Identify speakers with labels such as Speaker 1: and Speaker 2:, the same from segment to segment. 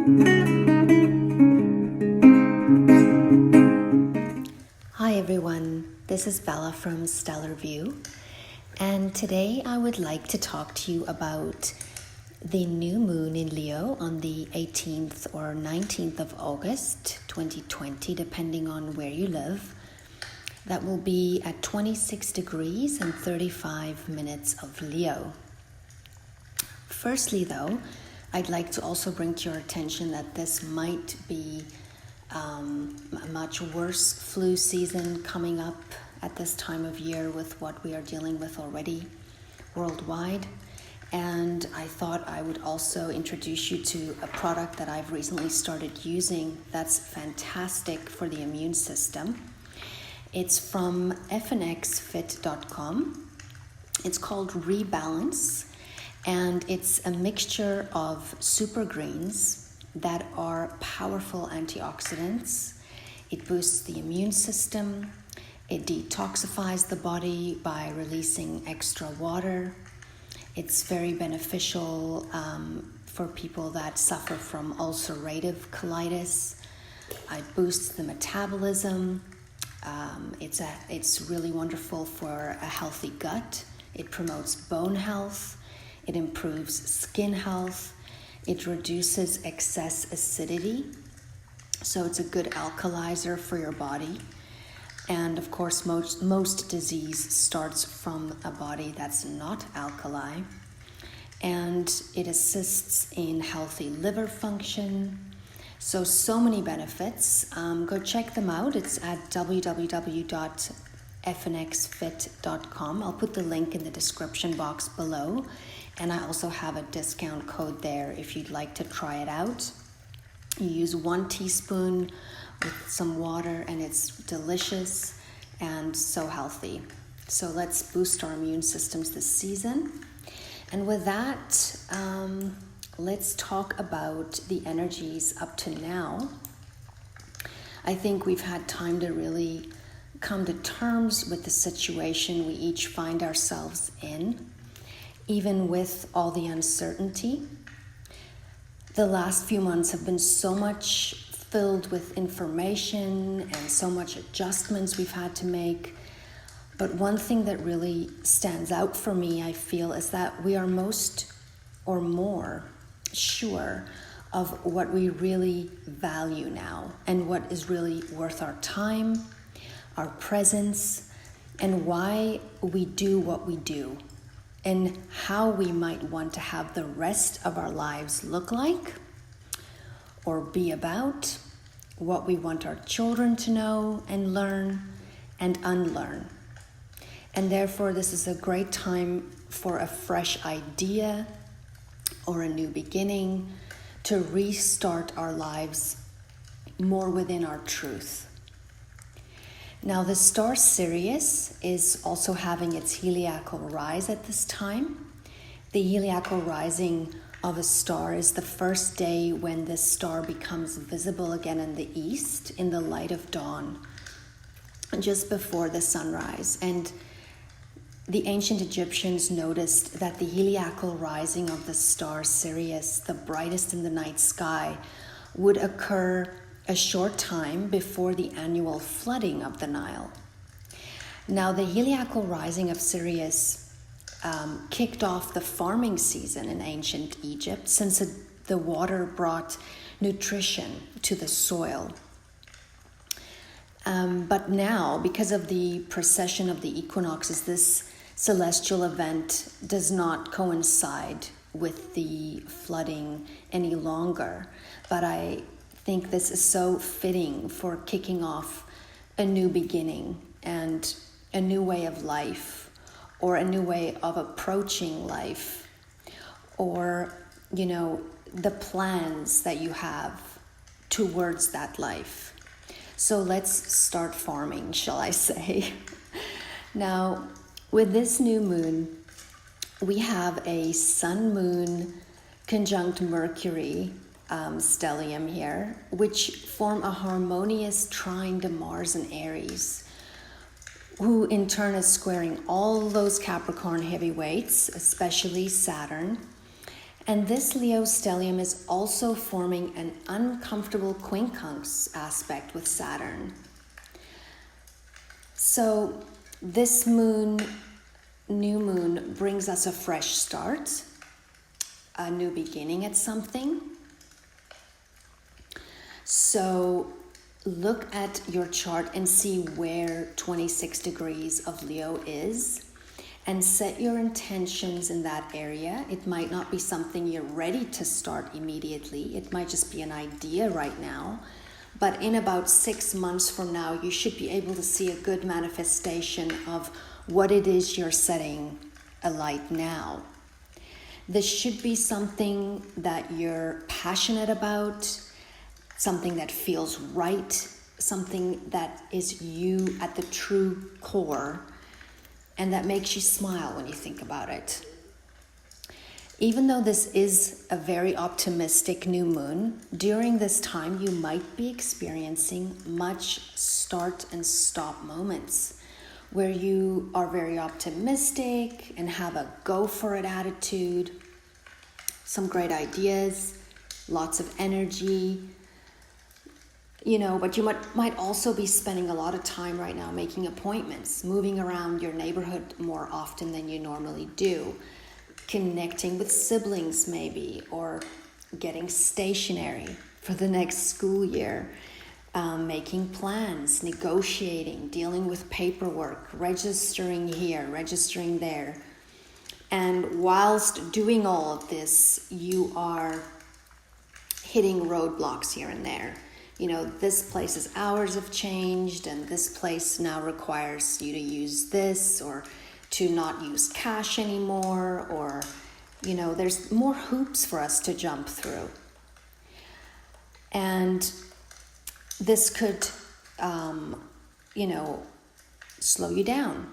Speaker 1: Hi everyone, this is Bella from Stellar View, and today I would like to talk to you about the new moon in Leo on the 18th or 19th of August 2020, depending on where you live. That will be at 26 degrees and 35 minutes of Leo. Firstly though, I'd like to also bring to your attention that this might be a much worse flu season coming up at this time of year with what we are dealing with already worldwide. And I thought I would also introduce you to a product that I've recently started using that's fantastic for the immune system. It's from fnxfit.com. It's called Rebalance, and it's a mixture of super greens that are powerful antioxidants. It boosts the immune system. It detoxifies the body by releasing extra water. It's very beneficial for people that suffer from ulcerative colitis. It boosts the metabolism. It's really wonderful for a healthy gut. It promotes bone health. It improves skin health. It reduces excess acidity, so it's a good alkalizer for your body. And of course, most disease starts from a body that's not alkali. And it assists in healthy liver function. So many benefits. Go check them out. It's at www.fnxfit.com. I'll put the link in the description box below. And I also have a discount code there if you'd like to try it out. You use 1 teaspoon with some water and it's delicious and so healthy. So let's boost our immune systems this season. And with that, let's talk about the energies up to now. I think we've had time to really come to terms with the situation we each find ourselves in. Even with all the uncertainty, the last few months have been so much filled with information and so much adjustments we've had to make. But one thing that really stands out for me, I feel, is that we are most or more sure of what we really value now and what is really worth our time, our presence, and why we do what we do, and how we might want to have the rest of our lives look like or be about, what we want our children to know and learn and unlearn. And therefore, this is a great time for a fresh idea or a new beginning to restart our lives more within our truth. Now, the star Sirius is also having its heliacal rise at this time. The heliacal rising of a star is the first day when this star becomes visible again in the east in the light of dawn, just before the sunrise. And the ancient Egyptians noticed that the heliacal rising of the star Sirius, the brightest in the night sky, would occur a short time before the annual flooding of the Nile. Now, the heliacal rising of Sirius kicked off the farming season in ancient Egypt, since the water brought nutrition to the soil. But now, because of the precession of the equinoxes, this celestial event does not coincide with the flooding any longer. But I think this is so fitting for kicking off a new beginning and a new way of life, or a new way of approaching life, or, the plans that you have towards that life. So let's start farming, shall I say. Now, with this new moon, we have a sun-moon conjunct Mercury stellium here, which form a harmonious trine to Mars and Aries, who in turn is squaring all those Capricorn heavyweights, especially Saturn, And this Leo stellium is also forming an uncomfortable quincunx aspect with Saturn. So this new moon brings us a fresh start, a new beginning at something. So look at your chart and see where 26 degrees of Leo is, and set your intentions in that area. It might not be something you're ready to start immediately. It might just be an idea right now. But in about 6 months from now, you should be able to see a good manifestation of what it is you're setting alight now. This should be something that you're passionate about, something that feels right, something that is you at the true core, and that makes you smile when you think about it. Even though this is a very optimistic new moon, during this time you might be experiencing much start and stop moments where you are very optimistic and have a go for it attitude, some great ideas, lots of energy, but you might also be spending a lot of time right now making appointments, moving around your neighborhood more often than you normally do, connecting with siblings maybe, or getting stationery for the next school year, making plans, negotiating, dealing with paperwork, registering here, registering there. And whilst doing all of this, you are hitting roadblocks here and there. This place's hours have changed, and this place now requires you to use this, or to not use cash anymore, or, there's more hoops for us to jump through. And this could, slow you down.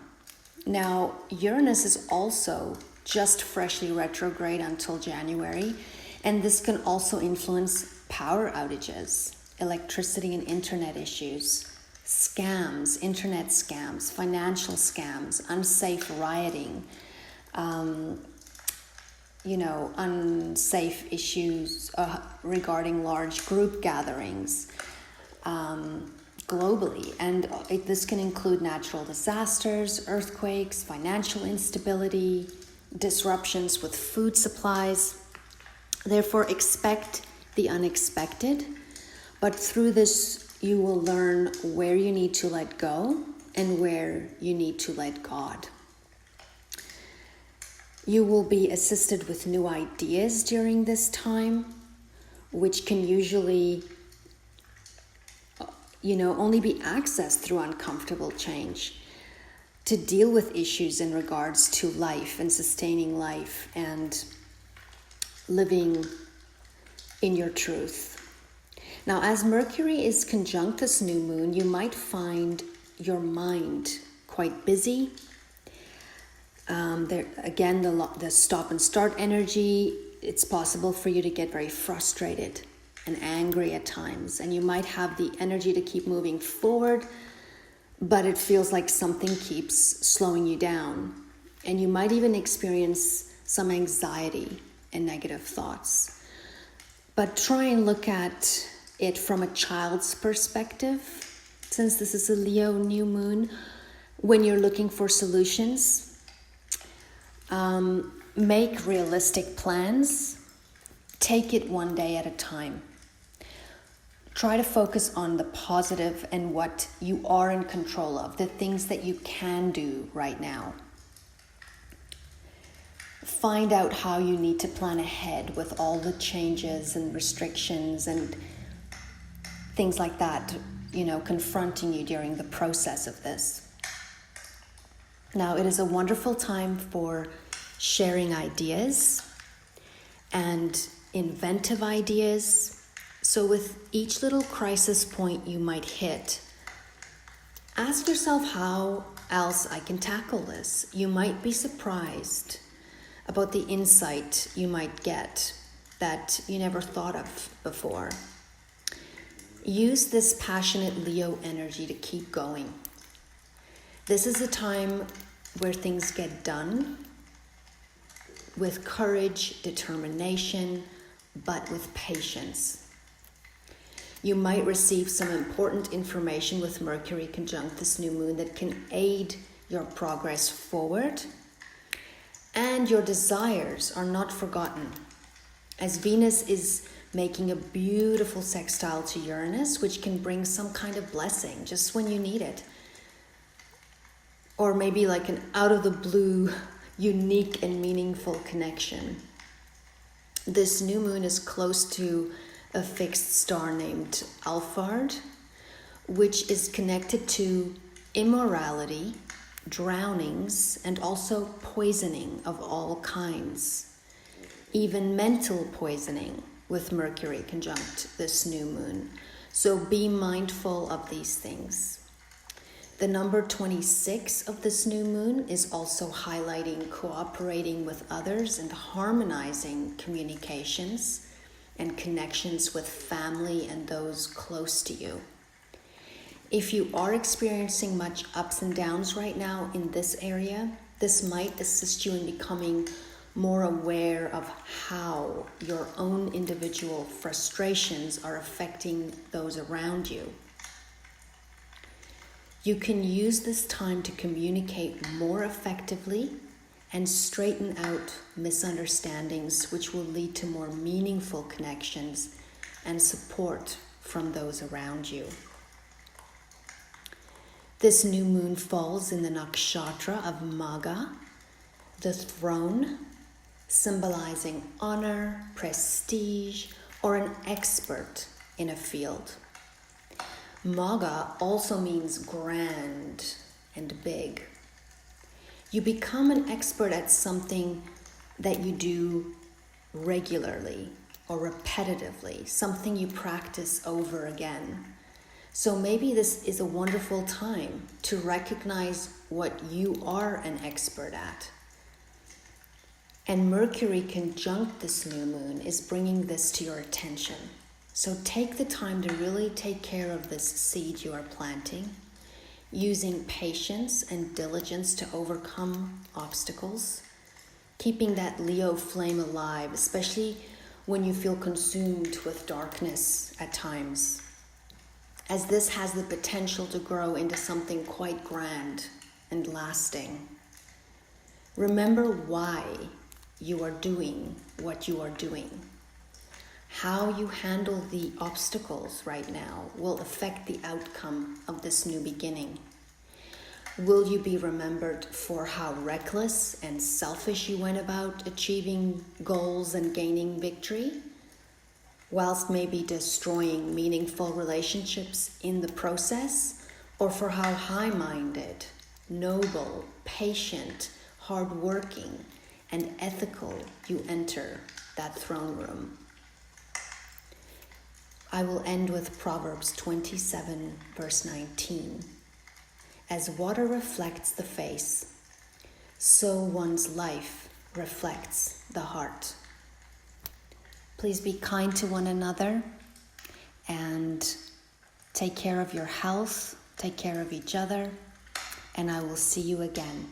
Speaker 1: Now, Uranus is also just freshly retrograde until January, and this can also influence power outages, electricity and internet issues, scams, internet scams, financial scams, unsafe rioting, unsafe issues regarding large group gatherings globally. And this can include natural disasters, earthquakes, financial instability, disruptions with food supplies. Therefore, expect the unexpected. But through this, you will learn where you need to let go and where you need to let God. You will be assisted with new ideas during this time, which can usually, only be accessed through uncomfortable change, to deal with issues in regards to life and sustaining life and living in your truth. Now, as Mercury is conjunct this new moon, you might find your mind quite busy. The stop and start energy, it's possible for you to get very frustrated and angry at times. And you might have the energy to keep moving forward, but it feels like something keeps slowing you down. And you might even experience some anxiety and negative thoughts. But try and look at it from a child's perspective, since this is a Leo new moon. When you're looking for solutions, make realistic plans. Take it one day at a time. Try to focus on the positive and what you are in control of, the things that you can do right now. Find out how you need to plan ahead with all the changes and restrictions and things like that, confronting you during the process of this. Now, it is a wonderful time for sharing ideas and inventive ideas. So with each little crisis point you might hit, ask yourself how else I can tackle this. You might be surprised about the insight you might get that you never thought of before. Use this passionate Leo energy to keep going. This is a time where things get done, with courage, determination, but with patience. You might receive some important information with Mercury conjunct this new moon that can aid your progress forward. And your desires are not forgotten, as Venus is making a beautiful sextile to Uranus, which can bring some kind of blessing just when you need it. Or maybe like an out-of-the-blue, unique and meaningful connection. This new moon is close to a fixed star named Alphard, which is connected to immorality, drownings, and also poisoning of all kinds. Even mental poisoning with Mercury conjunct this new moon. So be mindful of these things. The number 26 of this new moon is also highlighting cooperating with others and harmonizing communications and connections with family and those close to you. If you are experiencing much ups and downs right now in this area, this might assist you in becoming more aware of how your own individual frustrations are affecting those around you. You can use this time to communicate more effectively and straighten out misunderstandings, which will lead to more meaningful connections and support from those around you. This new moon falls in the nakshatra of Magha, the throne, symbolizing honor, prestige, or an expert in a field. Magha also means grand and big. You become an expert at something that you do regularly or repetitively, something you practice over again. So maybe this is a wonderful time to recognize what you are an expert at. And Mercury conjunct this new moon is bringing this to your attention. So take the time to really take care of this seed you are planting, using patience and diligence to overcome obstacles, keeping that Leo flame alive, especially when you feel consumed with darkness at times, as this has the potential to grow into something quite grand and lasting. Remember why you are doing what you are doing. How you handle the obstacles right now will affect the outcome of this new beginning. Will you be remembered for how reckless and selfish you went about achieving goals and gaining victory, whilst maybe destroying meaningful relationships in the process, or for how high-minded, noble, patient, hardworking, and ethical you enter that throne room? I will end with Proverbs 27, verse 19. As water reflects the face, so one's life reflects the heart. Please be kind to one another and take care of your health, take care of each other, and I will see you again.